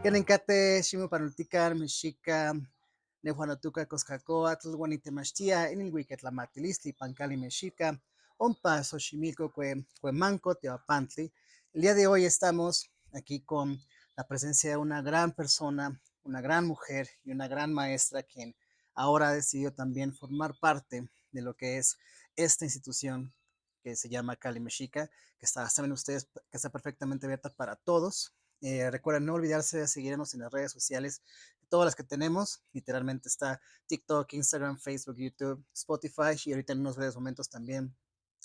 Kenenkate, Ximupanultican, Mexica, Nehuanotuca, Coscacoatl, Guanitemachtia, Inilhuicatlamatilisti, Pancali Mexica, Ompa, Xochimilco, Cuemanco, Teopantli. El día de hoy estamos aquí con la presencia de una gran persona, una gran mujer y una gran maestra quien ahora ha decidido también formar parte de lo que es esta institución que se llama Cali Mexica, que está, saben ustedes, que está perfectamente abierta para todos. Recuerden no olvidarse de seguirnos en las redes sociales, todas las que tenemos. Literalmente está TikTok, Instagram, Facebook, YouTube, Spotify y ahorita en unos breves momentos también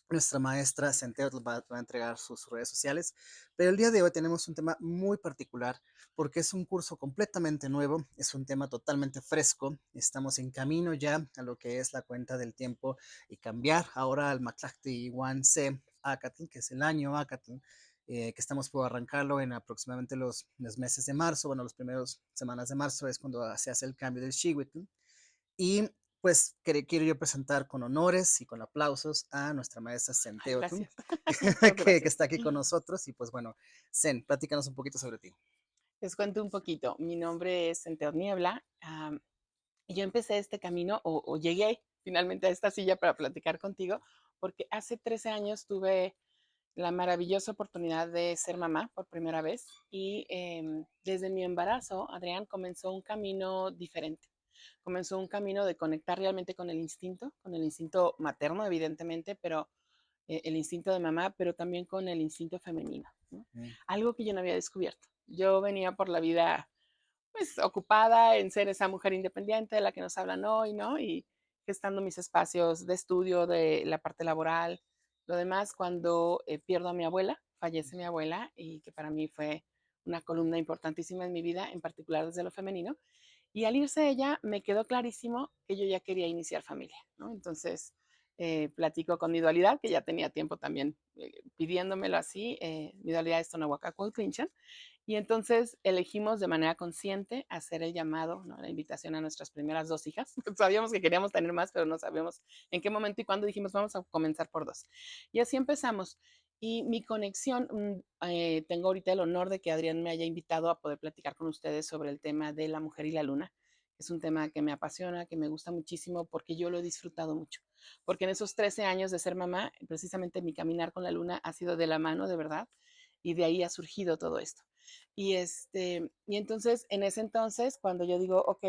nuestra maestra Centeno va a entregar sus redes sociales. Pero el día de hoy tenemos un tema muy particular porque es un curso completamente nuevo, es un tema totalmente fresco. Estamos en camino ya a lo que es la cuenta del tiempo y cambiar ahora al Matlacti 1C Acatl, que es el año Acatl, que estamos por arrancarlo en aproximadamente los meses de marzo. Bueno, las primeras semanas de marzo es cuando se hace el cambio del Xihuitl. Y pues quiero yo presentar con honores y con aplausos a nuestra maestra Zen Ay, Teotun, gracias. Muchas que gracias. está aquí con nosotros. Y pues bueno, Zen, platícanos un poquito sobre ti. Les cuento un poquito. Mi nombre es Enter Niebla. Y yo empecé este camino o llegué finalmente a esta silla para platicar contigo, porque hace 13 años tuve la maravillosa oportunidad de ser mamá por primera vez y desde mi embarazo, Adrián comenzó un camino diferente. Comenzó un camino de conectar realmente con el instinto materno, evidentemente, pero el instinto de mamá, pero también con el instinto femenino, ¿no? Mm. Algo que yo no había descubierto. Yo venía por la vida pues ocupada en ser esa mujer independiente de la que nos hablan hoy, ¿no? Y gestando mis espacios de estudio, de la parte laboral, lo demás, cuando pierdo a mi abuela, fallece mi abuela y que para mí fue una columna importantísima en mi vida, en particular desde lo femenino. Y al irse ella, me quedó clarísimo que yo ya quería iniciar familia, ¿no? Entonces, platico con mi dualidad, que ya tenía tiempo también pidiéndomelo así. Mi dualidad es Tonahuacacualquinchan. Y entonces elegimos de manera consciente hacer el llamado, ¿no? La invitación a nuestras primeras dos hijas. Sabíamos que queríamos tener más, pero no sabíamos en qué momento y cuándo dijimos, vamos a comenzar por dos. Y así empezamos. Y mi conexión, tengo ahorita el honor de que Adrián me haya invitado a poder platicar con ustedes sobre el tema de la mujer y la luna. Es un tema que me apasiona, que me gusta muchísimo porque yo lo he disfrutado mucho. Porque en esos 13 años de ser mamá, precisamente mi caminar con la luna ha sido de la mano, de verdad, y de ahí ha surgido todo esto. Y entonces, en ese entonces, cuando yo digo, ok,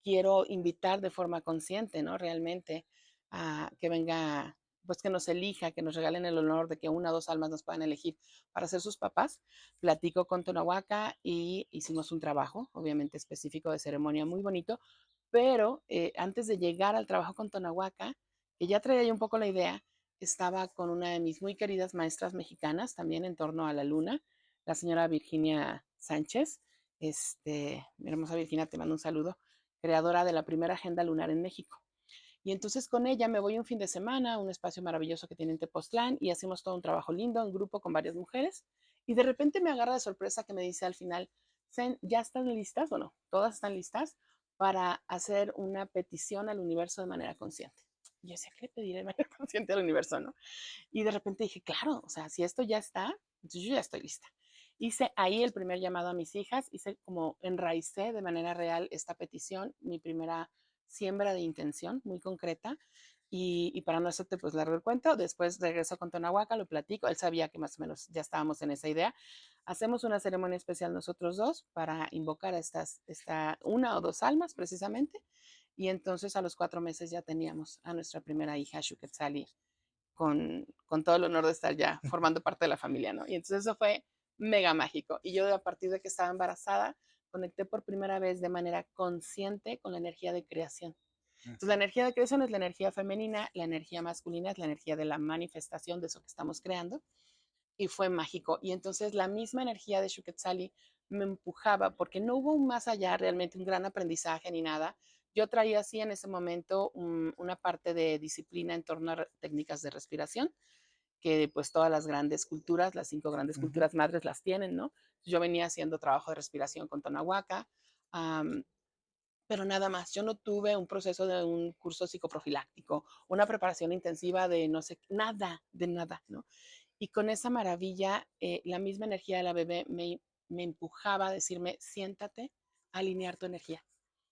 quiero invitar de forma consciente, ¿no? Realmente a que venga, pues que nos elija, que nos regalen el honor de que una o dos almas nos puedan elegir para ser sus papás, platico con Tonahuaca y hicimos un trabajo, obviamente específico de ceremonia muy bonito, pero antes de llegar al trabajo con Tonahuaca, que ya traía yo un poco la idea, estaba con una de mis muy queridas maestras mexicanas, también en torno a la luna, la señora Virginia Sánchez. Mi hermosa Virginia, te mando un saludo, creadora de la primera agenda lunar en México. Y entonces con ella me voy un fin de semana a un espacio maravilloso que tiene en Tepoztlán y hacemos todo un trabajo lindo en grupo con varias mujeres. Y de repente me agarra de sorpresa que me dice al final, ¿ya están listas o no? Todas están listas para hacer una petición al universo de manera consciente. Y yo decía, ¿qué le pediré de manera consciente al universo, no? Y de repente dije, claro, o sea, si esto ya está, entonces yo ya estoy lista. Hice ahí el primer llamado a mis hijas, hice como enraicé de manera real esta petición, mi primera siembra de intención muy concreta. Y para no hacerte pues largo el cuento, después regreso con Tonahuaca, lo platico, él sabía que más o menos ya estábamos en esa idea. Hacemos una ceremonia especial nosotros dos para invocar a esta una o dos almas precisamente. Y entonces a los 4 meses ya teníamos a nuestra primera hija, Shuketzali, con todo el honor de estar ya formando parte de la familia, ¿no? Y entonces eso fue mega mágico. Y yo a partir de que estaba embarazada, conecté por primera vez de manera consciente con la energía de creación. Entonces, la energía de creación es la energía femenina, la energía masculina es la energía de la manifestación de eso que estamos creando. Y fue mágico. Y entonces la misma energía de Shuketzali me empujaba, porque no hubo un más allá, realmente un gran aprendizaje ni nada. Yo traía así en ese momento una parte de disciplina en torno a técnicas de respiración, que pues todas las grandes culturas, las 5 grandes Ujú. culturas madres las tienen, ¿no? Yo venía haciendo trabajo de respiración con Tonahuaca, um, pero nada más. Yo no tuve un proceso de un curso psicoprofiláctico, una preparación intensiva de no sé, nada, de nada, ¿no? Y con esa maravilla, la misma energía de la bebé me empujaba a decirme, siéntate a alinear tu energía.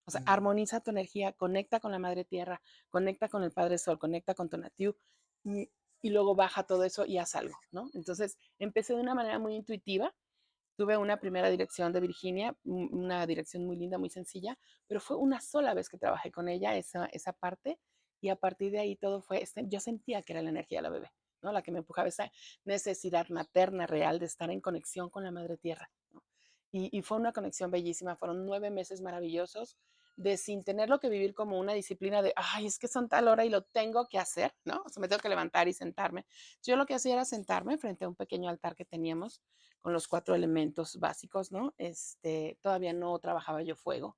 O sea, Mm, armoniza tu energía, conecta con la Madre Tierra, conecta con el Padre Sol, conecta con Tonatiuh y, y luego baja todo eso y haz algo, ¿no? Entonces empecé de una manera muy intuitiva. Tuve una primera dirección de Virginia, una dirección muy linda, muy sencilla, pero fue una sola vez que trabajé con ella esa parte y a partir de ahí todo fue, yo sentía que era la energía de la bebé, ¿no? La que me empujaba esa necesidad materna real de estar en conexión con la Madre Tierra, ¿no? Y fue una conexión bellísima, fueron 9 meses maravillosos de sin tenerlo que vivir como una disciplina de, ay, es que son tal hora y lo tengo que hacer, ¿no? O sea, me tengo que levantar y sentarme. Yo lo que hacía era sentarme frente a un pequeño altar que teníamos con los 4 elementos básicos, ¿no? Todavía no trabajaba yo fuego,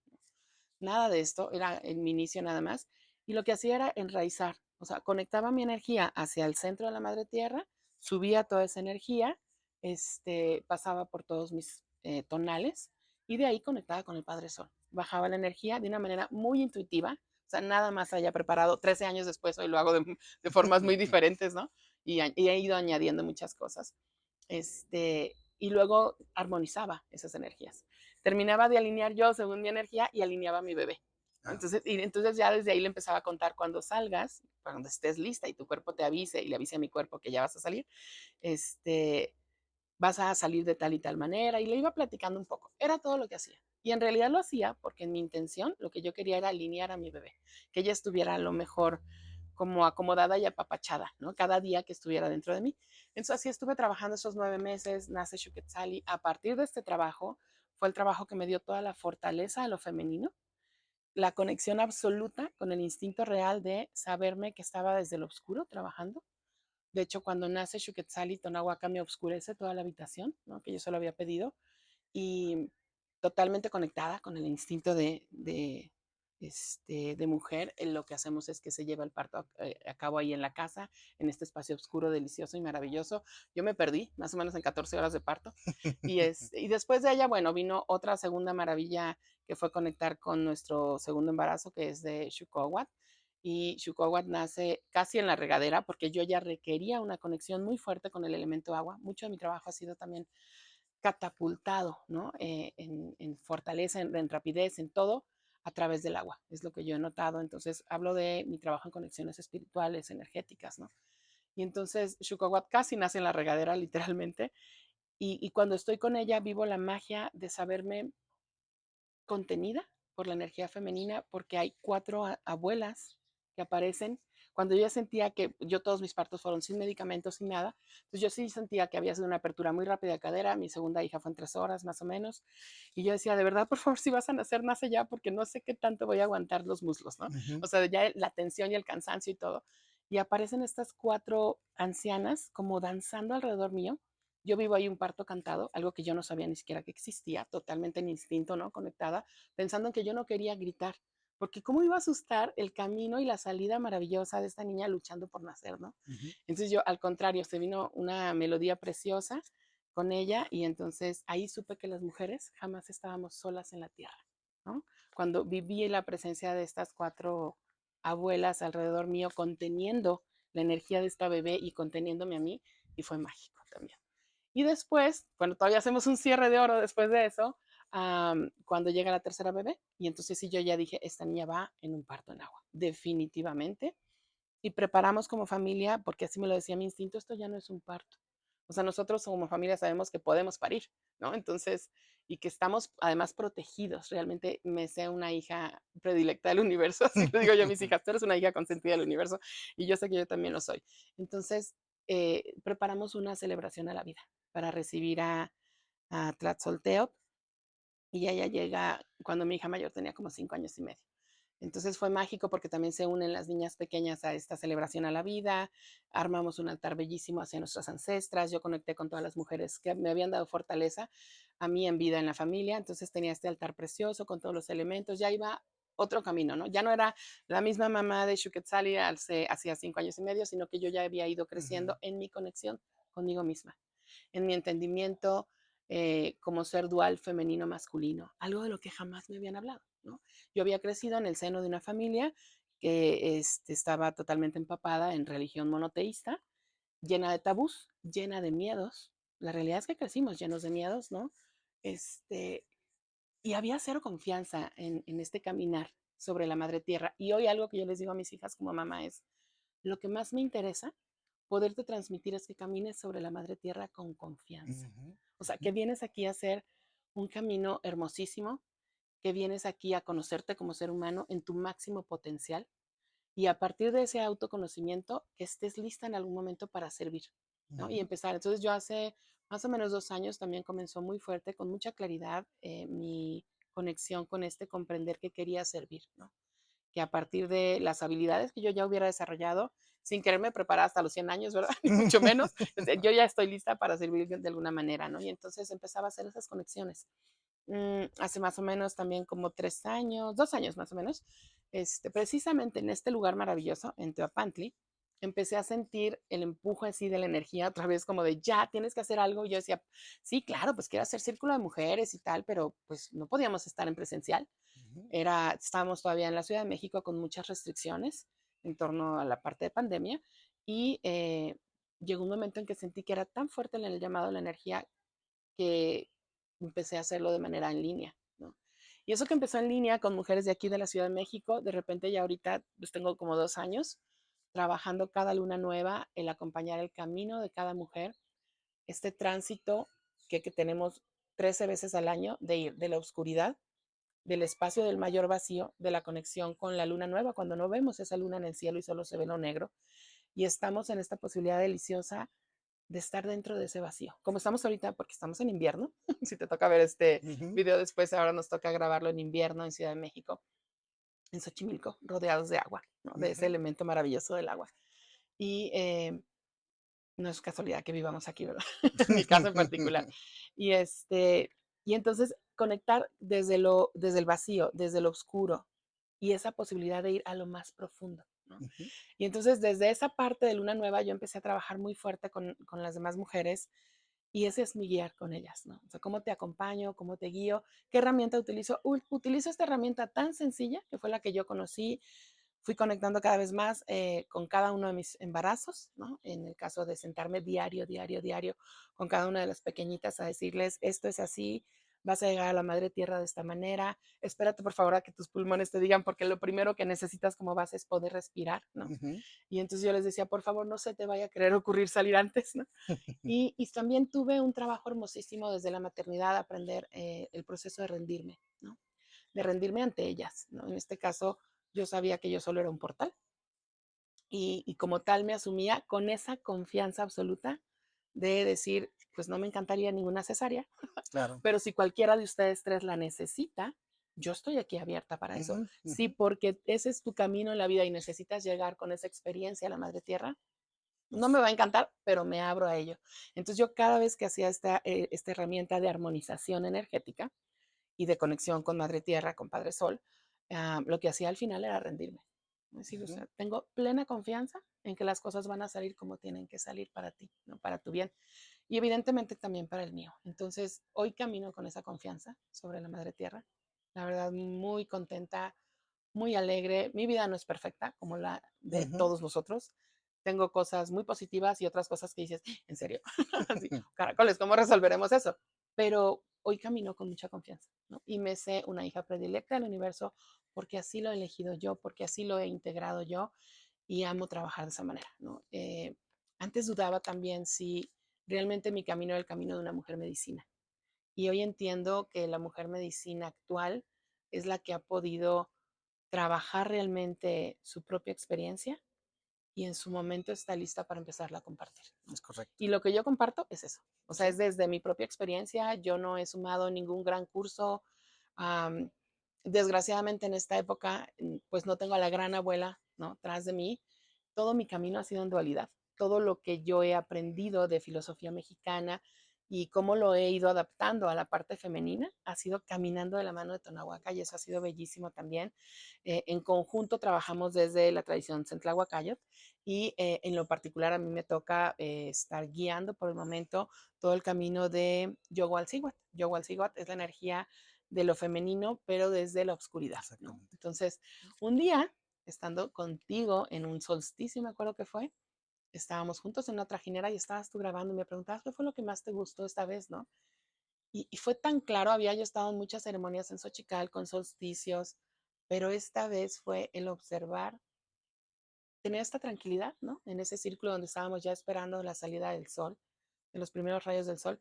nada de esto, era en mi inicio nada más. Y lo que hacía era enraizar, o sea, conectaba mi energía hacia el centro de la madre tierra, subía toda esa energía, pasaba por todos mis tonales y de ahí conectaba con el Padre Sol. Bajaba la energía de una manera muy intuitiva, o sea, nada más haya preparado 13 años después, hoy lo hago de formas muy diferentes, ¿no? Y he ido añadiendo muchas cosas. Y luego armonizaba esas energías. Terminaba de alinear yo según mi energía y alineaba a mi bebé. ¿No? ah, Entonces ya desde ahí le empezaba a contar cuando salgas, cuando estés lista y tu cuerpo te avise y le avise a mi cuerpo que ya vas a salir, este, vas a salir de tal y tal manera. Y le iba platicando un poco. Era todo lo que hacía. Y en realidad lo hacía porque en mi intención lo que yo quería era alinear a mi bebé, que ella estuviera a lo mejor como acomodada y apapachada, ¿no? Cada día que estuviera dentro de mí. Entonces así estuve trabajando esos 9 meses, nace Shuketzali. A partir de este trabajo, fue el trabajo que me dio toda la fortaleza a lo femenino, la conexión absoluta con el instinto real de saberme que estaba desde el oscuro trabajando. De hecho, cuando nace Shuketzali, Tonahuaca me oscurece toda la habitación, ¿no? Que yo solo había pedido y totalmente conectada con el instinto de mujer. Lo que hacemos es que se lleva el parto a cabo ahí en la casa, en este espacio oscuro, delicioso y maravilloso. Yo me perdí más o menos en 14 horas de parto. Y después de ella, bueno, vino otra segunda maravilla que fue conectar con nuestro segundo embarazo, que es de Shukowat. Y Shukowat nace casi en la regadera porque yo ya requería una conexión muy fuerte con el elemento agua. Mucho de mi trabajo ha sido también catapultado, ¿no? En fortaleza, en rapidez, en todo, a través del agua. Es lo que yo he notado. Entonces, hablo de mi trabajo en conexiones espirituales, energéticas, ¿no? Y entonces, Shukawat casi nace en la regadera, literalmente. Y cuando estoy con ella, vivo la magia de saberme contenida por la energía femenina, porque hay 4 abuelas que aparecen. Cuando yo ya sentía que yo todos mis partos fueron sin medicamentos, sin nada, entonces yo sí sentía que había sido una apertura muy rápida de cadera. Mi segunda hija fue en 3 horas más o menos. Y yo decía, de verdad, por favor, si vas a nacer, nace ya, porque no sé qué tanto voy a aguantar los muslos, ¿no? ujú. O sea, ya la tensión y el cansancio y todo. Y aparecen estas 4 ancianas como danzando alrededor mío. Yo vivo ahí un parto cantado, algo que yo no sabía ni siquiera que existía, totalmente en instinto, ¿no? Conectada, pensando en que yo no quería gritar, porque cómo iba a asustar el camino y la salida maravillosa de esta niña luchando por nacer, ¿no? Ujú. Entonces yo, al contrario, se vino una melodía preciosa con ella y entonces ahí supe que las mujeres jamás estábamos solas en la tierra, ¿no? Cuando viví la presencia de estas 4 abuelas alrededor mío, conteniendo la energía de esta bebé y conteniéndome a mí, y fue mágico también. Y después, bueno, todavía hacemos un cierre de oro después de eso, cuando llega la tercera bebé. Y entonces sí, yo ya dije, esta niña va en un parto en agua, definitivamente. Y preparamos como familia, porque así me lo decía mi instinto, esto ya no es un parto. O sea, nosotros como familia sabemos que podemos parir, ¿no? Entonces, y que estamos además protegidos. Realmente me sé una hija predilecta del universo, así lo digo yo a mis hijas, tú eres una hija consentida del universo y yo sé que yo también lo soy. Entonces, preparamos una celebración a la vida para recibir a Tlatzolteotl y ella llega cuando mi hija mayor tenía como 5 años y medio. Entonces fue mágico porque también se unen las niñas pequeñas a esta celebración a la vida, armamos un altar bellísimo hacia nuestras ancestras, yo conecté con todas las mujeres que me habían dado fortaleza a mí en vida en la familia, entonces tenía este altar precioso con todos los elementos, ya iba otro camino, ¿no? Ya no era la misma mamá de Shuketzali hacía 5 años y medio, sino que yo ya había ido Ujú. creciendo en mi conexión conmigo misma, en mi entendimiento como ser dual femenino-masculino, algo de lo que jamás me habían hablado, ¿no? Yo había crecido en el seno de una familia que estaba totalmente empapada en religión monoteísta, llena de tabús, llena de miedos. La realidad es que crecimos llenos de miedos, ¿no? este, y había cero confianza en este caminar sobre la madre tierra. Y hoy algo que yo les digo a mis hijas como mamá es, lo que más me interesa poderte transmitir es que camines sobre la madre tierra con confianza. Ujú, O sea, ujú, que vienes aquí a hacer un camino hermosísimo, que vienes aquí a conocerte como ser humano en tu máximo potencial y a partir de ese autoconocimiento que estés lista en algún momento para servir, ¿no? Y ujú, empezar. Entonces yo hace más o menos 2 años también comenzó muy fuerte, con mucha claridad, mi conexión con este comprender que quería servir, ¿no? Que a partir de las habilidades que yo ya hubiera desarrollado, sin quererme preparar hasta los 100 años, ¿verdad? Ni mucho menos, yo ya estoy lista para servir de alguna manera, ¿no? Y entonces empezaba a hacer esas conexiones. Hace más o menos también como 3 años, 2 años más o menos, precisamente en este lugar maravilloso, en Teopantli, empecé a sentir el empuje así de la energía otra vez como de ya tienes que hacer algo. Y yo decía, sí, claro, pues quiero hacer círculo de mujeres y tal, pero pues no podíamos estar en presencial. ujú. Estábamos todavía en la Ciudad de México con muchas restricciones en torno a la parte de pandemia y llegó un momento en que sentí que era tan fuerte el llamado de la energía que empecé a hacerlo de manera en línea, ¿no? Y eso que empezó en línea con mujeres de aquí de la Ciudad de México, de repente ya ahorita pues tengo como 2 años trabajando cada luna nueva, el acompañar el camino de cada mujer, este tránsito que tenemos 13 veces al año de ir de la oscuridad, del espacio del mayor vacío, de la conexión con la luna nueva, cuando no vemos esa luna en el cielo y solo se ve lo negro, y estamos en esta posibilidad deliciosa de estar dentro de ese vacío, como estamos ahorita, porque estamos en invierno. Si te toca ver este Ujú, video después, ahora nos toca grabarlo en invierno en Ciudad de México, en Xochimilco, rodeados de agua, ¿no? De ese ujú, elemento maravilloso del agua. Y no es casualidad que vivamos aquí, ¿verdad? En mi caso en particular. Y, y entonces conectar desde el vacío, desde lo oscuro, y esa posibilidad de ir a lo más profundo, ¿no? ujú, Y entonces desde esa parte de Luna Nueva yo empecé a trabajar muy fuerte con las demás mujeres y ese es mi guiar con ellas, ¿no? O sea, cómo te acompaño, cómo te guío, qué herramienta utilizo. Utilizo esta herramienta tan sencilla, que fue la que yo conocí, fui conectando cada vez más con cada uno de mis embarazos, ¿no? En el caso de sentarme diario, diario, diario, con cada una de las pequeñitas a decirles, esto es así, vas a llegar a la madre tierra de esta manera, espérate por favor a que tus pulmones te digan, porque lo primero que necesitas como base es poder respirar, ¿no? ujú, Y entonces yo les decía, por favor, no se te vaya a querer ocurrir salir antes, ¿no? Y también tuve un trabajo hermosísimo desde la maternidad, aprender el proceso de rendirme, ¿no? De rendirme ante ellas, ¿no? En este caso, yo sabía que yo solo era un portal y como tal me asumía con esa confianza absoluta de decir, pues no me encantaría ninguna cesárea, claro. pero si cualquiera de ustedes tres la necesita, yo estoy aquí abierta para eso. Ujú, Sí, ujú, porque ese es tu camino en la vida y necesitas llegar con esa experiencia a la madre tierra, no me va a encantar, pero me abro a ello. Entonces yo cada vez que hacía esta herramienta de armonización energética y de conexión con Madre Tierra, con Padre Sol, lo que hacía al final era rendirme. Es decir, o ujú, sea, tengo plena confianza en que las cosas van a salir como tienen que salir para ti, ¿no? Para tu bien y evidentemente también para el mío. Entonces, hoy camino con esa confianza sobre la Madre Tierra. La verdad, muy contenta, muy alegre. Mi vida no es perfecta como la de ujú, todos nosotros. Tengo cosas muy positivas y otras cosas que dices, ¿en serio? Así, caracoles, ¿cómo resolveremos eso? Pero hoy camino con mucha confianza, ¿no? Y me sé una hija predilecta del universo porque así lo he elegido yo, porque así lo he integrado yo y amo trabajar de esa manera, ¿no? Antes dudaba también si realmente mi camino era el camino de una mujer medicina. Y hoy entiendo que la mujer medicina actual es la que ha podido trabajar realmente su propia experiencia y en su momento está lista para empezarla a compartir, ¿no? es correcto. Y lo que yo comparto es eso, o sea, Sí. es desde mi propia experiencia, yo no he sumado ningún gran curso, am, desgraciadamente en esta época, pues no tengo a la gran abuela, ¿no? Tras de mí, todo mi camino ha sido en dualidad, todo lo que yo he aprendido de filosofía mexicana y cómo lo he ido adaptando a la parte femenina, ha sido caminando de la mano de Tonahuaca y eso ha sido bellísimo también. En conjunto trabajamos desde la tradición Centlahuacayot y en lo particular a mí me toca estar guiando por el momento todo el camino de Yogualcíhuatl. Yogualcíhuatl es la energía de lo femenino, pero desde la oscuridad, ¿no? Exactamente. Entonces, un día, estando contigo en un solsticio, me acuerdo que fue, estábamos juntos en una trajinera y estabas tú grabando y me preguntabas qué fue lo que más te gustó esta vez, ¿no? Y fue tan claro, había yo estado en muchas ceremonias en Xochicalco, con solsticios, pero esta vez fue el observar, tener esta tranquilidad, ¿no? En ese círculo donde estábamos ya esperando la salida del sol, de los primeros rayos del sol,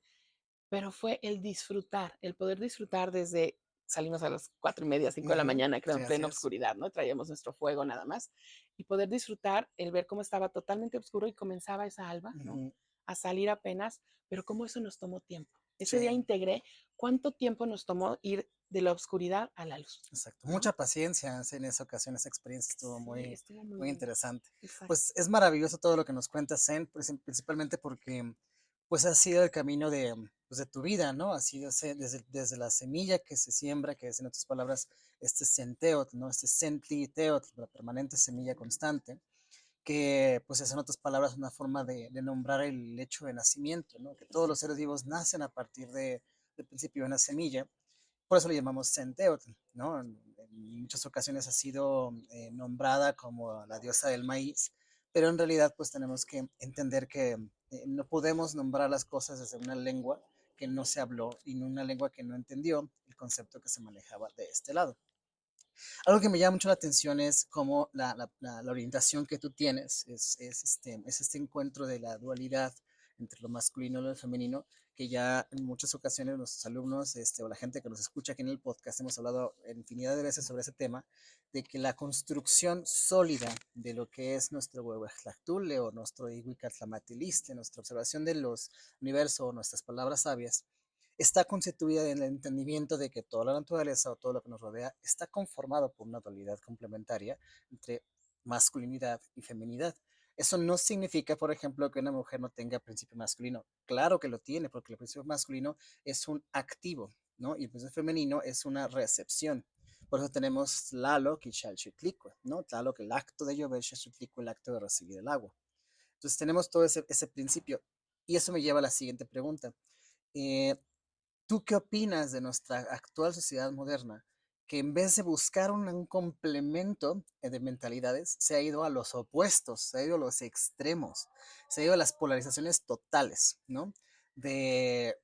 pero fue el disfrutar, el poder disfrutar desde, salimos a las 4:30, 5 de la mañana, creo, Sí, en así plena es. oscuridad, ¿no? Traíamos nuestro fuego nada más, y poder disfrutar el ver cómo estaba totalmente oscuro y comenzaba esa alba, ¿no? Ujú. A salir apenas, pero cómo eso nos tomó tiempo. Ese día Sí, integré cuánto tiempo nos tomó ir de la oscuridad a la luz, exacto. ¿no? Mucha paciencia sí, en esa ocasión, esa experiencia estuvo Sí, muy, estuvo muy muy lindo. interesante. Exacto. Pues es maravilloso todo lo que nos cuentas, Zen, pues, principalmente porque pues ha sido el camino de, pues, de tu vida, ¿no? Ha sido desde la semilla que se siembra, que es en otras palabras este centeot, ¿no? Este sentli teot, la permanente semilla constante, que pues es en otras palabras una forma de nombrar el hecho de nacimiento, ¿no? Que todos los seres vivos nacen a partir del principio de una semilla, por eso le llamamos Centeotl, ¿no? En muchas ocasiones ha sido nombrada como la diosa del maíz, pero en realidad pues tenemos que entender que no podemos nombrar las cosas desde una lengua que no se habló y una lengua que no entendió el concepto que se manejaba de este lado. Algo que me llama mucho la atención es cómo la orientación que tú tienes es este encuentro de la dualidad entre lo masculino y lo femenino, que ya en muchas ocasiones nuestros alumnos o la gente que nos escucha aquí en el podcast hemos hablado infinidad de veces sobre ese tema, de que la construcción sólida de lo que es nuestro Huehuetlactule o nuestro Ihuicatlamatiliste, nuestra observación de los universos o nuestras palabras sabias, está constituida en el entendimiento de que toda la naturaleza o todo lo que nos rodea está conformado por una dualidad complementaria entre masculinidad y feminidad. Eso no significa, por ejemplo, que una mujer no tenga principio masculino. Claro que lo tiene, porque el principio masculino es un activo, ¿no? Y el principio femenino es una recepción. Por eso tenemos Tlaloc y Xalchitlicue, ¿no? Tlaloc, el acto de llover, Xalchitlicue, el acto de recibir el agua. Entonces tenemos todo ese principio. Y eso me lleva a la siguiente pregunta. Eh, ¿Tú qué opinas de nuestra actual sociedad moderna, que en vez de buscar un complemento de mentalidades, se ha ido a los opuestos, se ha ido a los extremos, se ha ido a las polarizaciones totales, ¿no?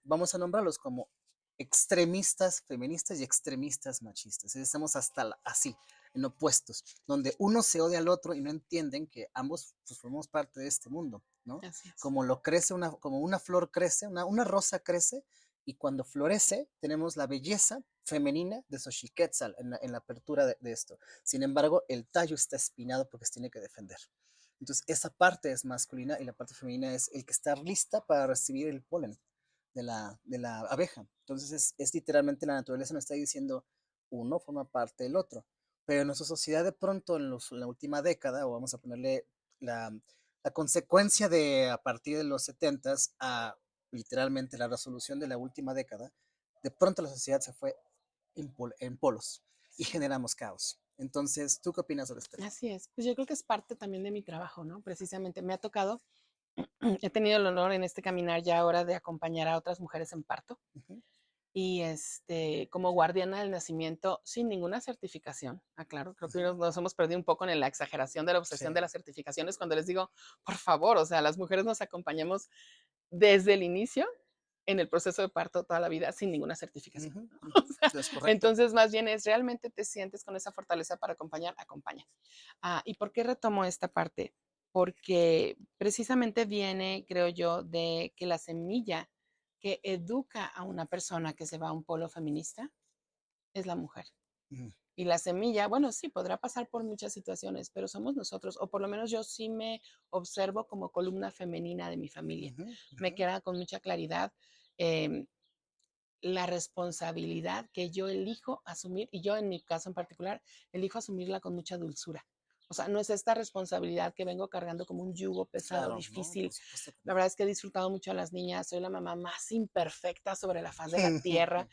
Vamos a nombrarlos como extremistas feministas y extremistas machistas. Estamos hasta así, en opuestos, donde uno se odia al otro y no entienden que ambos pues, formamos parte de este mundo, ¿no? Así es. Como como una flor crece, una rosa crece, y cuando florece tenemos la belleza femenina de Xochiquetzal en la apertura de esto. Sin embargo, el tallo está espinado porque se tiene que defender. Entonces, esa parte es masculina y la parte femenina es el que está lista para recibir el polen de la abeja. Entonces, literalmente la naturaleza nos está diciendo, uno forma parte del otro. Pero en nuestra sociedad de pronto, en la última década, o vamos a ponerle la, la consecuencia de a partir de los 70s a literalmente la resolución de la última década, de pronto la sociedad se fue en polos y Sí. generamos caos. Entonces, ¿tú qué opinas sobre este tema? Así es. Pues yo creo que es parte también de mi trabajo, ¿no? Precisamente me ha tocado, he tenido el honor en este caminar ya ahora de acompañar a otras mujeres en parto Uh -huh. y como guardiana del nacimiento sin ninguna certificación. Aclaro, creo Uh que -huh. nos hemos perdido un poco en la exageración de la obsesión de Sí. las certificaciones cuando les digo, por favor, o sea, las mujeres nos acompañamos desde el inicio en el proceso de parto toda la vida sin ninguna Uh certificación. -huh. Uh O -huh. sea, Es correcto. entonces, más bien es realmente te sientes con esa fortaleza para acompañar, acompaña. ¿Y por qué retomo esta parte? Porque precisamente viene, creo yo, de que la semilla que educa a una persona que se va a un polo feminista es la mujer. Uh -huh. Y la semilla, bueno, sí, podrá pasar por muchas situaciones, pero somos nosotros, o por lo menos yo sí me observo como columna femenina de mi Uh familia. -huh. Uh Me -huh. queda con mucha claridad eh, la responsabilidad que yo elijo asumir, y yo en mi caso en particular, elijo asumirla con mucha dulzura. O sea, no es esta responsabilidad que vengo cargando como un yugo pesado, Claro, no, por difícil. supuesto que La no. verdad es que he disfrutado mucho a las niñas, soy la mamá más imperfecta sobre la faz de la tierra.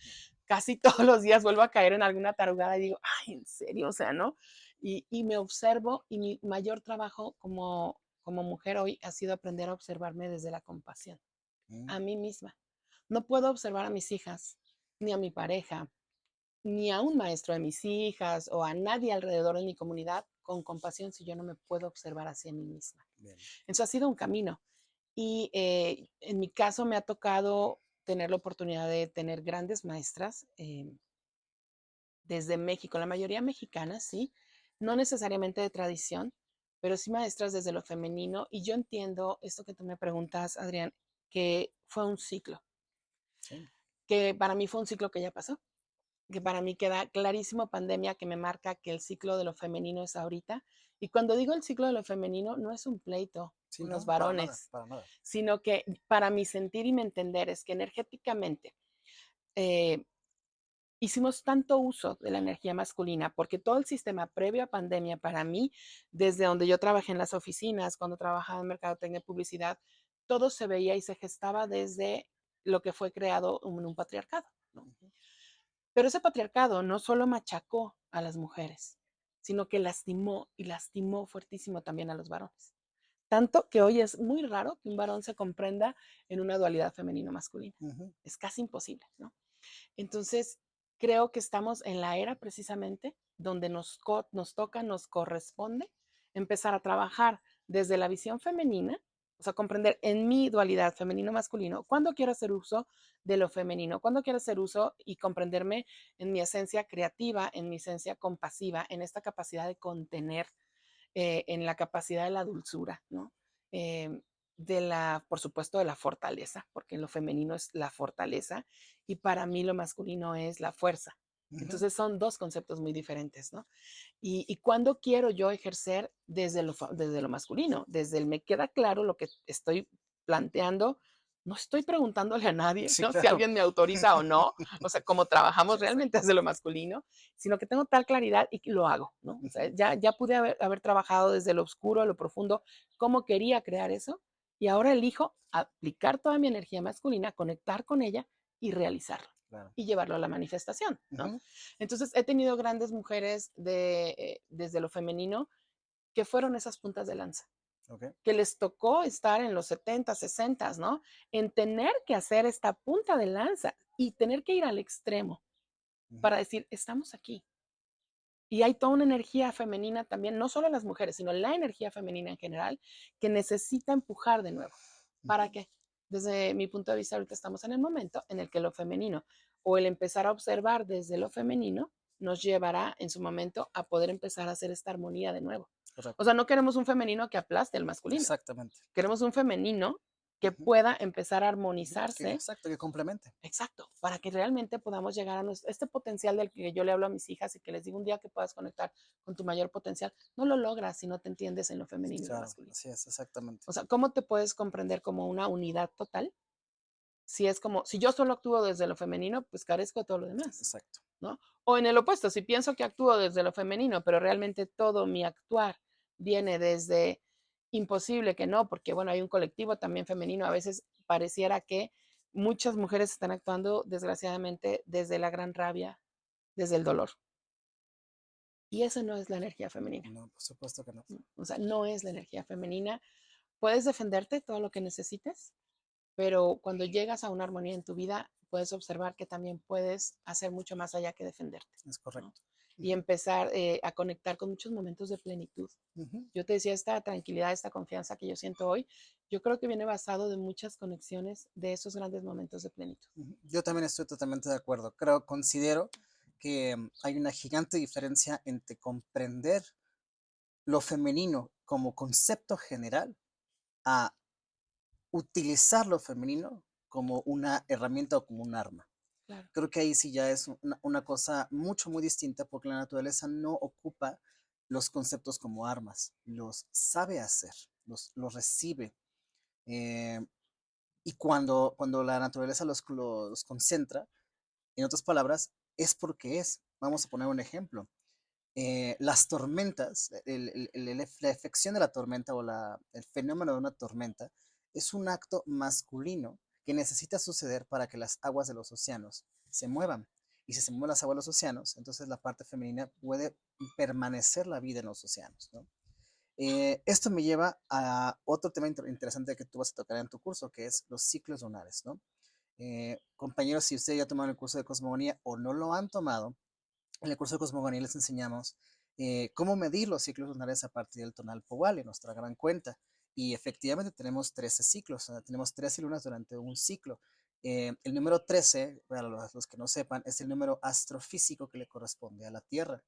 Casi todos los días vuelvo a caer en alguna tarugada y digo, ay, en serio, o sea, ¿no? Y me observo y mi mayor trabajo como mujer hoy ha sido aprender a observarme desde la compasión, a mí misma. No puedo observar a mis hijas, ni a mi pareja, ni a un maestro de mis hijas o a nadie alrededor de mi comunidad con compasión si yo no me puedo observar así a mí misma. Bien. Eso ha sido un camino. Y en mi caso me ha tocado tener la oportunidad de tener grandes maestras desde México, la mayoría mexicanas, sí, no necesariamente de tradición, pero sí maestras desde lo femenino. Y yo entiendo esto que tú me preguntas, Adrián, que fue un ciclo, Sí. que para mí fue un ciclo que ya pasó, que para mí queda clarísimo pandemia que me marca que el ciclo de lo femenino es ahorita. Y cuando digo el ciclo de lo femenino, no es un pleito Sí, con los no, para nada, varones, para nada. sino que para mi sentir y mi entender es que energéticamente eh, hicimos tanto uso de la energía masculina, porque todo el sistema previo a pandemia para mí, desde donde yo trabajé en las oficinas, cuando trabajaba en mercadotecnia y publicidad, todo se veía y se gestaba desde lo que fue creado en un patriarcado, ¿no? Ujú, Pero ese patriarcado no solo machacó a las mujeres, sino que lastimó y lastimó fuertísimo también a los varones. Tanto que hoy es muy raro que un varón se comprenda en una dualidad femenino-masculina. ujú, Es casi imposible, ¿no? Entonces, creo que estamos en la era precisamente donde nos toca, nos corresponde empezar a trabajar desde la visión femenina, o sea, comprender en mi dualidad femenino-masculino, cuándo quiero hacer uso de lo femenino, cuándo quiero hacer uso y comprenderme en mi esencia creativa, en mi esencia compasiva, en esta capacidad de contener, en la capacidad de la dulzura, ¿no? Eh, por supuesto, de la fortaleza, porque en lo femenino es la fortaleza y para mí lo masculino es la fuerza. ujú. Entonces son dos conceptos muy diferentes, ¿no? Y cuando quiero yo ejercer desde lo masculino, desde el me queda claro lo que estoy planteando, no estoy preguntándole a nadie, Sí, ¿no? Si claro. alguien me autoriza o no, o sea, como trabajamos realmente Exacto. desde lo masculino, sino que tengo tal claridad y lo hago, ¿no? O sea, Ujú, ya pude haber trabajado desde lo oscuro, lo profundo, cómo quería crear eso, y ahora elijo aplicar toda mi energía masculina, conectar con ella y realizarlo claro. y llevarlo a la manifestación, ¿no? Ujú, Entonces, he tenido grandes mujeres desde lo femenino que fueron esas puntas de lanza, okey, que les tocó estar en los 70, 60, ¿no? En tener que hacer esta punta de lanza y tener que ir al extremo ujú, para decir, estamos aquí. Y hay toda una energía femenina también, no solo las mujeres, sino la energía femenina en general, que necesita empujar de nuevo. ujú. ¿Para qué? Desde mi punto de vista, ahorita estamos en el momento en el que lo femenino o el empezar a observar desde lo femenino nos llevará en su momento a poder empezar a hacer esta armonía de nuevo. O Correcto. sea, no queremos un femenino que aplaste al masculino, Exactamente. queremos un femenino que Ujú, pueda empezar a ujú. Que armonizarse. exacto, que complemente. Exacto, para que realmente podamos llegar a este potencial del que yo le hablo a mis hijas y que les digo un día que puedas conectar con tu mayor potencial, no lo logras si no te entiendes en lo femenino y lo Claro, masculino. así es, exactamente. O sea, ¿cómo te puedes comprender como una unidad total? Si es como, si yo solo actúo desde lo femenino, pues carezco de todo lo demás, Exacto. ¿no? O en el opuesto, si pienso que actúo desde lo femenino, pero realmente todo mi actuar viene desde imposible que no, porque bueno, hay un colectivo también femenino, a veces pareciera que muchas mujeres están actuando desgraciadamente desde la gran rabia, desde el dolor. Y eso no es la energía femenina. No, por supuesto que no. ¿No? O sea, no es la energía femenina. Puedes defenderte todo lo que necesites, pero cuando llegas a una armonía en tu vida, puedes observar que también puedes hacer mucho más allá que defenderte, Es ¿no? correcto. Y Ujú, empezar a conectar con muchos momentos de plenitud. ujú, Yo te decía, esta tranquilidad, esta confianza que yo siento hoy, yo creo que viene basado de muchas conexiones de esos grandes momentos de plenitud. ujú. Yo también estoy totalmente de acuerdo. Considero que hay una gigante diferencia entre comprender lo femenino como concepto general a utilizar lo femenino como una herramienta o como un arma. Claro, Creo que ahí sí ya es una cosa mucho, muy distinta porque la naturaleza no ocupa los conceptos como armas, los sabe hacer, los recibe. eh, y cuando la naturaleza los concentra, en otras palabras, es porque es. Vamos a poner un ejemplo. Las tormentas, la efección de la tormenta o el fenómeno de una tormenta es un acto masculino que necesita suceder para que las aguas de los océanos se muevan. Y si se mueven las aguas de los océanos, entonces la parte femenina puede permanecer la vida en los océanos, ¿no? Esto me lleva a otro tema interesante que tú vas a tocar en tu curso, que es los ciclos lunares, ¿no? Compañeros, si ustedes ya tomaron el curso de cosmogonía o no lo han tomado, en el curso de cosmogonía les enseñamos cómo medir los ciclos lunares a partir del tonal Powali, nuestra gran cuenta. Y efectivamente tenemos 13 ciclos, o sea, tenemos 13 lunas durante un ciclo. El número 13, para los que no sepan, es el número astrofísico que le corresponde a la Tierra.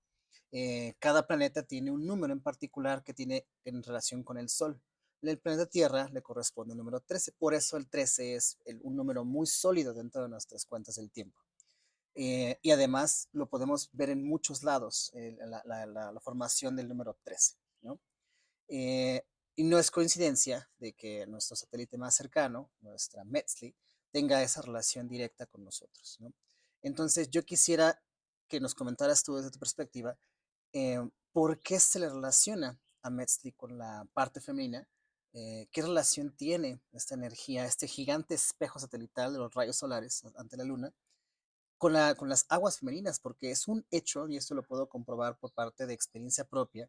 Cada planeta tiene un número en particular que tiene en relación con el Sol. El planeta Tierra le corresponde el número 13, por eso el 13 es un número muy sólido dentro de nuestras cuentas del tiempo. Y además lo podemos ver en muchos lados, la formación del número 13, ¿no? Eh, y no es coincidencia de que nuestro satélite más cercano, nuestra Metzli, tenga esa relación directa con nosotros, ¿no? Entonces yo quisiera que nos comentaras tú desde tu perspectiva, ¿por qué se le relaciona a Metzli con la parte femenina? ¿Qué relación tiene esta energía, este gigante espejo satelital de los rayos solares ante la Luna, con las aguas femeninas? Porque es un hecho, y esto lo puedo comprobar por parte de experiencia propia,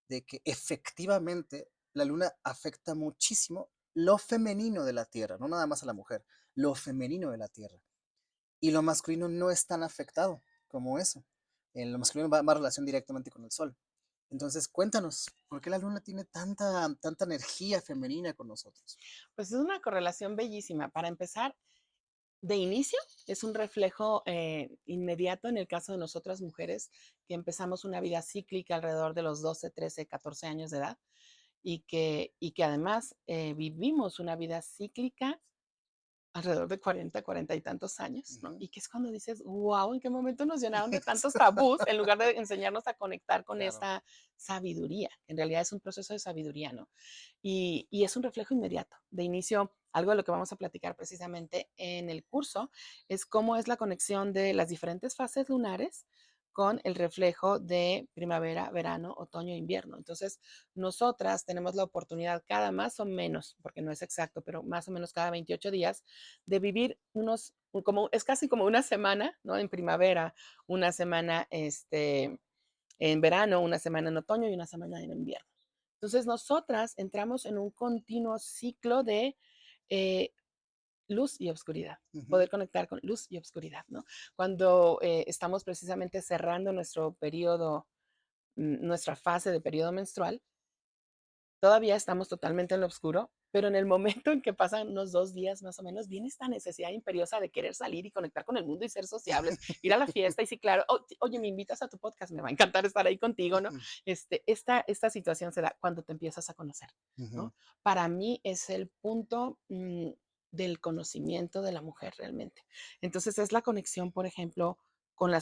de que efectivamente la luna afecta muchísimo lo femenino de la Tierra, no nada más a la mujer, lo femenino de la Tierra. Y lo masculino no es tan afectado como eso. Lo masculino va más relación directamente con el sol. Entonces, cuéntanos, ¿por qué la luna tiene tanta energía femenina con nosotros? Pues es una correlación bellísima. Para empezar, de inicio, es un reflejo inmediato en el caso de nosotras mujeres que empezamos una vida cíclica alrededor de los 12, 13, 14 años de edad y que además vivimos una vida cíclica alrededor de 40, 40 y tantos años, ¿no? Ujú. Y que es cuando dices, wow, ¿en qué momento nos llenaron de tantos tabús en lugar de enseñarnos a conectar con Claro. esta sabiduría? En realidad es un proceso de sabiduría, ¿no? Y es un reflejo inmediato. De inicio, algo de lo que vamos a platicar precisamente en el curso es cómo es la conexión de las diferentes fases lunares con el reflejo de primavera, verano, otoño e invierno. Entonces, nosotras tenemos la oportunidad cada más o menos, porque no es exacto, pero más o menos cada 28 días, de vivir como, es casi como una semana, ¿no? En primavera, una semana en verano, una semana en otoño y una semana en invierno. Entonces, nosotras entramos en un continuo ciclo de eh, luz y obscuridad, Ujú. poder conectar con luz y obscuridad, ¿no? Cuando estamos precisamente cerrando nuestro periodo, nuestra fase de periodo menstrual, todavía estamos totalmente en lo oscuro, pero en el momento en que pasan unos 2 días más o menos, viene esta necesidad imperiosa de querer salir y conectar con el mundo y ser sociables, ir a la fiesta y sí, claro, oye, me invitas a tu podcast, me va a encantar estar ahí contigo, ¿no? Esta situación se da cuando te empiezas a conocer, Ujú. ¿no? Para mí es el punto del conocimiento de la mujer realmente. Entonces es la conexión, por ejemplo,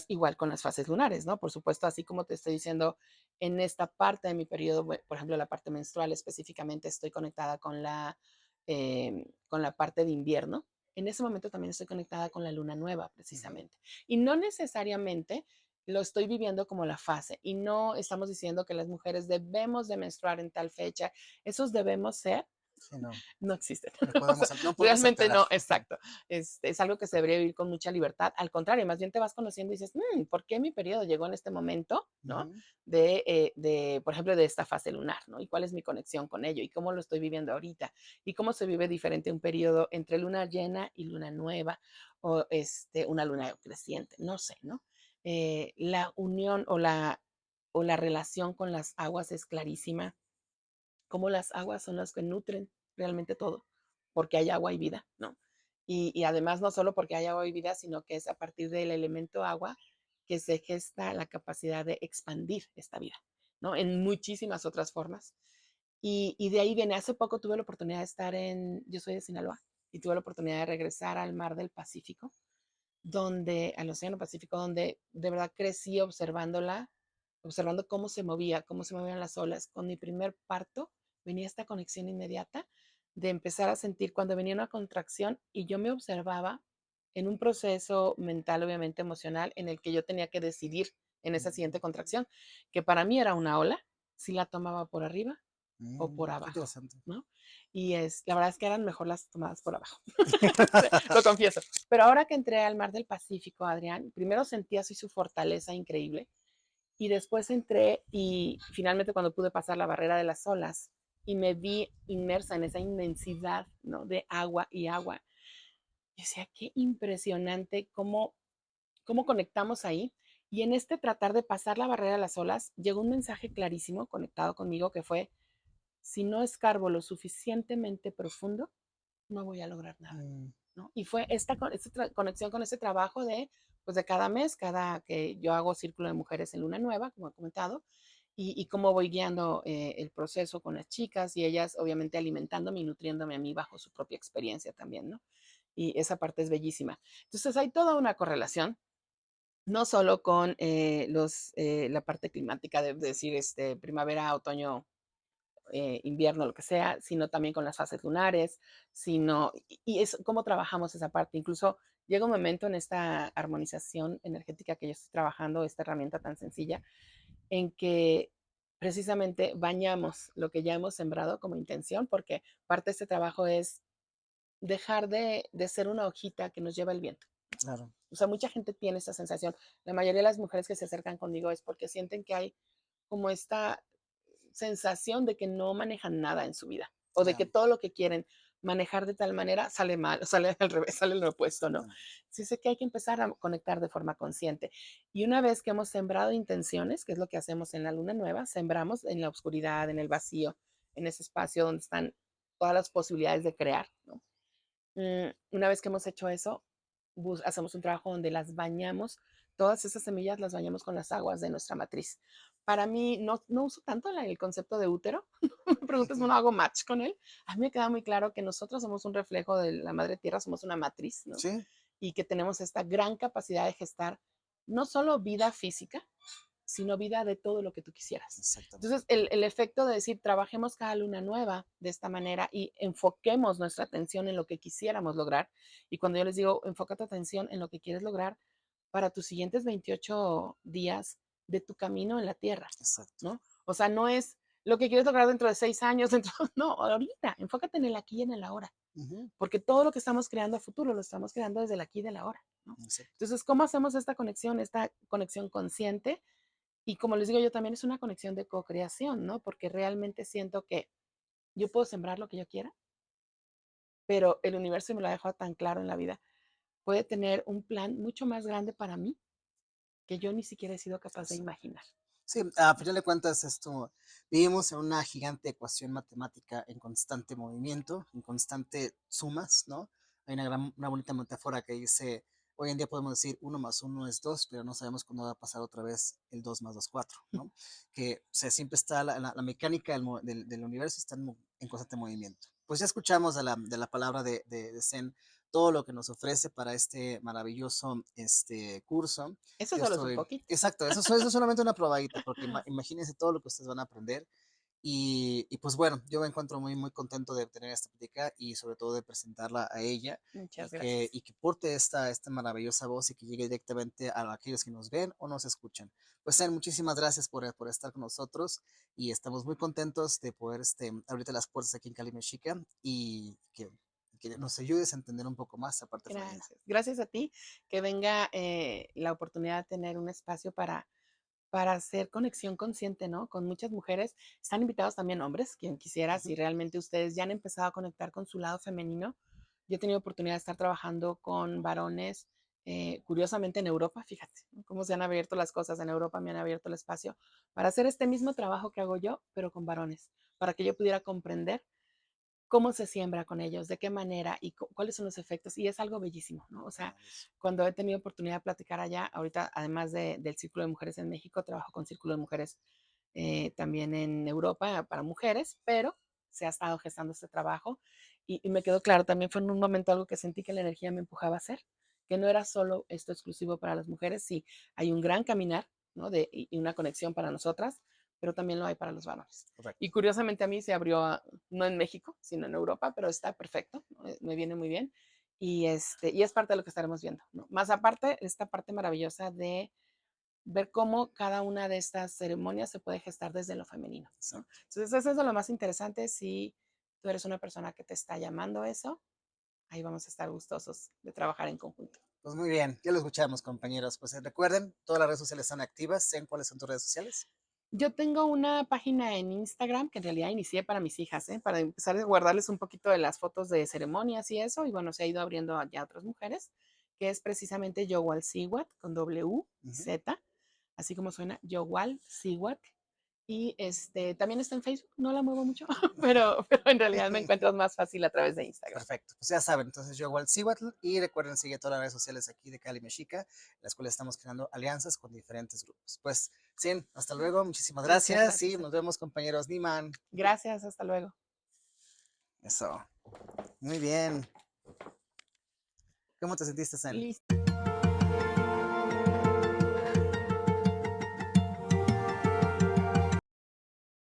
igual con las fases lunares, ¿no? Por supuesto, así como te estoy diciendo, en esta parte de mi periodo, por ejemplo, la parte menstrual específicamente, estoy conectada con la parte de invierno. En ese momento también estoy conectada con la luna nueva, Ujú. precisamente. Y no necesariamente lo estoy viviendo como la fase. Y no estamos diciendo que las mujeres debemos de menstruar en tal fecha. Esos debemos ser Sí, no, no existen. O sea, no podemos realmente alterar. no, exacto. Es algo que se debería vivir con mucha libertad. Al contrario, más bien te vas conociendo y dices, ¿por qué mi periodo llegó en este momento? ¿No? Ujú. Por ejemplo, de esta fase lunar, ¿no? Y cuál es mi conexión con ello y cómo lo estoy viviendo ahorita y cómo se vive diferente un periodo entre luna llena y luna nueva o una luna creciente, no sé, ¿no? La unión o la relación con las aguas es clarísima, cómo las aguas son las que nutren realmente todo, porque hay agua y vida, ¿no? Y además no solo porque hay agua y vida, sino que es a partir del elemento agua que se gesta la capacidad de expandir esta vida, ¿no? En muchísimas otras formas. Y de ahí viene, hace poco tuve la oportunidad de yo soy de Sinaloa, y tuve la oportunidad de regresar al mar del Pacífico, al Océano Pacífico, donde de verdad crecí observando cómo se movían las olas. Con mi primer parto venía esta conexión inmediata de empezar a sentir cuando venía una contracción y yo me observaba en un proceso mental, obviamente emocional, en el que yo tenía que decidir en esa siguiente contracción, que para mí era una ola, si la tomaba por arriba o por Qué abajo, interesante. ¿no? La verdad es que eran mejor las tomadas por abajo, lo confieso. Pero ahora que entré al mar del Pacífico, Adrián, primero sentí así su fortaleza increíble y después entré y finalmente cuando pude pasar la barrera de las olas y me vi inmersa en esa inmensidad, ¿no? De agua y agua. Yo decía, qué impresionante cómo conectamos ahí. Y en este tratar de pasar la barrera de las olas, llegó un mensaje clarísimo conectado conmigo que fue, si no escarbo lo suficientemente profundo, no voy a lograr nada, Mm. ¿no? Y fue esta conexión con este trabajo de, pues de cada mes, cada que yo hago círculo de mujeres en luna nueva, como he comentado, y cómo voy guiando el proceso con las chicas y ellas obviamente alimentándome y nutriéndome a mí bajo su propia experiencia también, ¿no? Y esa parte es bellísima. Entonces hay toda una correlación, no solo con la parte climática, de decir primavera, otoño, invierno, lo que sea, sino también con las fases lunares, y es cómo trabajamos esa parte. Incluso llega un momento en esta armonización energética que yo estoy trabajando, esta herramienta tan sencilla, en que precisamente bañamos lo que ya hemos sembrado como intención, porque parte de este trabajo es dejar de ser una hojita que nos lleva el viento. Claro. O sea, mucha gente tiene esa sensación. La mayoría de las mujeres que se acercan conmigo es porque sienten que hay como esta sensación de que no manejan nada en su vida o de Ya, que todo lo que quieren manejar de tal manera sale mal, sale al revés, sale lo opuesto, ¿no? exactamente. Sí sé que hay que empezar a conectar de forma consciente. Y una vez que hemos sembrado intenciones, que es lo que hacemos en la luna nueva, sembramos en la oscuridad, en el vacío, en ese espacio donde están todas las posibilidades de crear, ¿no? Una vez que hemos hecho eso, hacemos un trabajo donde las bañamos, todas esas semillas las bañamos con las aguas de nuestra matriz. Para mí, no uso tanto el concepto de útero, me preguntas, no hago match con él. A mí me queda muy claro que nosotros somos un reflejo de la madre tierra, somos una matriz, ¿no? Sí, Y que tenemos esta gran capacidad de gestar no solo vida física, sino vida de todo lo que tú quisieras. exactamente. Entonces, el efecto de decir, trabajemos cada luna nueva de esta manera y enfoquemos nuestra atención en lo que quisiéramos lograr. Y cuando yo les digo, enfoca tu atención en lo que quieres lograr para tus siguientes 28 días de tu camino en la tierra, Exacto. ¿no? O sea, no es lo que quieres lograr dentro de 6 años, no, ahorita, enfócate en el aquí y en el ahora, Ujú, porque todo lo que estamos creando a futuro lo estamos creando desde el aquí y del ahora, ¿no? exacto. Entonces, ¿cómo hacemos esta conexión consciente? Y como les digo yo, también es una conexión de co-creación, ¿no? Porque realmente siento que yo puedo sembrar lo que yo quiera, pero el universo me lo ha dejado tan claro en la vida. Puede tener un plan mucho más grande para mí que yo ni siquiera he sido capaz de Exacto. imaginar. Sí, a final de cuentas, esto, vivimos en una gigante ecuación matemática en constante movimiento, en constante sumas, ¿no? Hay una bonita metáfora que dice, hoy en día podemos decir 1 más 1 es 2, pero no sabemos cuándo va a pasar otra vez el 2 más 2 4, ¿no? Que, o sea, siempre está la mecánica del universo está en constante movimiento. Pues ya escuchamos de la palabra de Zen todo lo que nos ofrece para este maravilloso curso. Eso Yo solo es un estoy poquito. Exacto, eso es solamente una probadita, porque imagínense todo lo que ustedes van a aprender. Y pues bueno, yo me encuentro muy, muy contento de tener esta plática y sobre todo de presentarla a ella Muchas gracias. y que porte esta maravillosa voz y que llegue directamente a aquellos que nos ven o nos escuchan. Pues Sen, muchísimas gracias por estar con nosotros y estamos muy contentos de poder abrirte las puertas aquí en Cali, Mexica y que nos ayudes a entender un poco más esa parte femenina. Gracias. Gracias a ti que venga la oportunidad de tener un espacio para hacer conexión consciente, ¿no? Con muchas mujeres. Están invitados también hombres, quien quisiera, Ujú, si realmente ustedes ya han empezado a conectar con su lado femenino. Yo he tenido oportunidad de estar trabajando con varones, curiosamente en Europa, fíjate, ¿no? Cómo se han abierto las cosas en Europa, me han abierto el espacio para hacer este mismo trabajo que hago yo, pero con varones, para que yo pudiera comprender cómo se siembra con ellos, de qué manera y cuáles son los efectos. Y es algo bellísimo, ¿no? O sea, maravilloso. cuando he tenido oportunidad de platicar allá, ahorita, además del Círculo de Mujeres en México, trabajo con Círculo de Mujeres también en Europa para mujeres, pero se ha estado gestando este trabajo y me quedó claro, también fue en un momento algo que sentí que la energía me empujaba a hacer, que no era solo esto exclusivo para las mujeres, sí, hay un gran caminar, ¿no? Y una conexión para nosotras, pero también lo hay para los varones. Y Correcto. curiosamente a mí se abrió, no en México, sino en Europa, pero está perfecto, ¿no? Me viene muy bien. Y es parte de lo que estaremos viendo, ¿no? Más aparte, esta parte maravillosa de ver cómo cada una de estas ceremonias se puede gestar desde lo femenino, ¿no? Exacto. Entonces, eso es lo más interesante. Si tú eres una persona que te está llamando eso, ahí vamos a estar gustosos de trabajar en conjunto. Pues muy bien, ya lo escuchamos, compañeros. Pues recuerden, todas las redes sociales están activas. ¿En cuáles son tus redes sociales? Yo tengo una página en Instagram que en realidad inicié para mis hijas, ¿eh? Para empezar a guardarles un poquito de las fotos de ceremonias y eso, y bueno, se ha ido abriendo ya a otras mujeres, que es precisamente Yowal Siwat con W, Ujú, Z, así como suena, Yowal Siwat. Y, también está en Facebook, no la muevo mucho, pero en realidad me encuentras más fácil a través de Instagram. Perfecto, pues ya saben, entonces yo igual Cihuatl y recuerden seguir todas las redes sociales aquí de Cali Mexica, en las cuales estamos creando alianzas con diferentes grupos. Pues, sí, hasta luego, muchísimas Muchas gracias y gracias a nos ti. vemos compañeros Niman. Gracias, hasta luego. Eso, muy bien. ¿Cómo te sentiste, Zen? Listo.